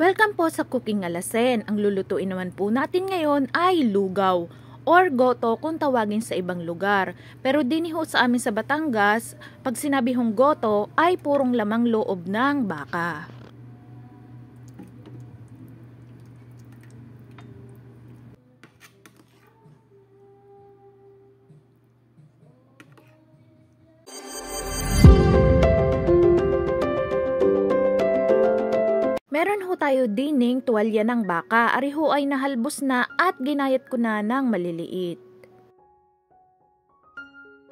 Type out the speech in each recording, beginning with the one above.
Welcome po sa Cooking Alasen. Ang lulutuin naman po natin ngayon ay lugaw or goto kung tawagin sa ibang lugar. Pero diniho sa amin sa Batangas, pag sinabi hong goto ay purong lamang loob ng baka. Meron ho tayo dining tuwalya ng baka. Ari ho ay nahalbos na at ginayat ko na ng maliliit.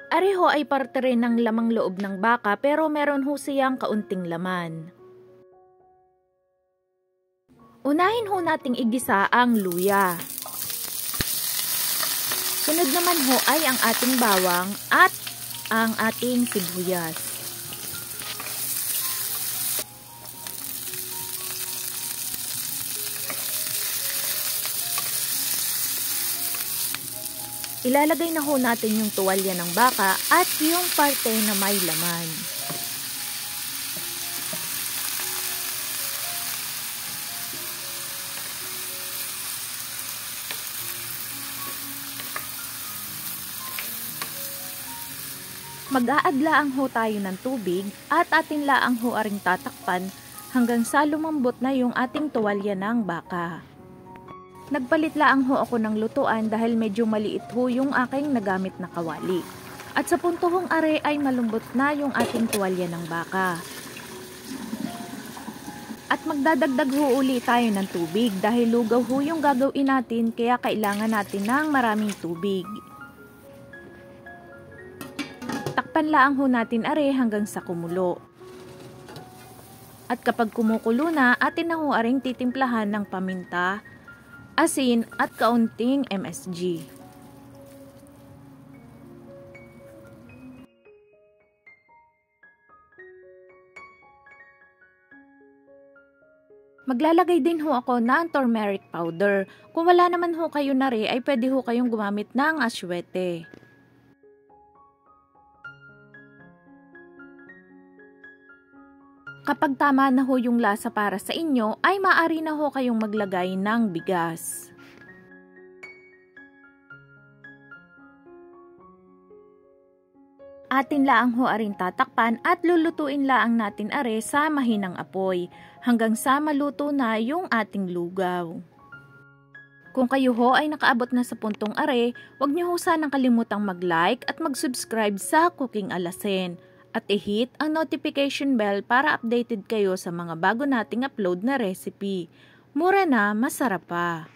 Ari ho ay parte rin ng lamang loob ng baka pero meron ho siyang kaunting laman. Unahin ho nating igisa ang luya. Sunod naman ho ay ang ating bawang at ang ating sibuyas. Ilalagay na ho natin yung tuwalya ng baka at yung parte na may laman. Mag-aadlaang ho tayo ng tubig at atin laang ho aring tatakpan hanggang sa lumambot na yung ating tuwalya ng baka. Nagpalit laang ho ako ng lutuan dahil medyo maliit ho yung aking nagamit na kawali. At sa puntohong are ay malambot na yung ating tuwalya ng baka. At magdadagdag ho uli tayo ng tubig dahil lugaw ho yung gagawin natin kaya kailangan natin ng maraming tubig. Takpan laang ho natin are hanggang sa kumulo. At kapag kumukulo na, atin na ho aring titimplahan ng paminta, asin at kaunting MSG. Maglalagay din ho ako ng turmeric powder. Kung wala naman ho kayo na rin, ay pwede ho kayong gumamit ng aswete. Kapag tama na ho yung lasa para sa inyo, ay maaari na ho kayong maglagay ng bigas. Atin laang ho aring tatakpan at lulutuin laang natin are sa mahinang apoy hanggang sa maluto na yung ating lugaw. Kung kayo ho ay nakaabot na sa puntong are, huwag niyo ho sanang kalimutang mag-like at mag-subscribe sa Cooking Alasen. At i-hit ang notification bell para updated kayo sa mga bago nating upload na recipe. Mura na, masarap pa!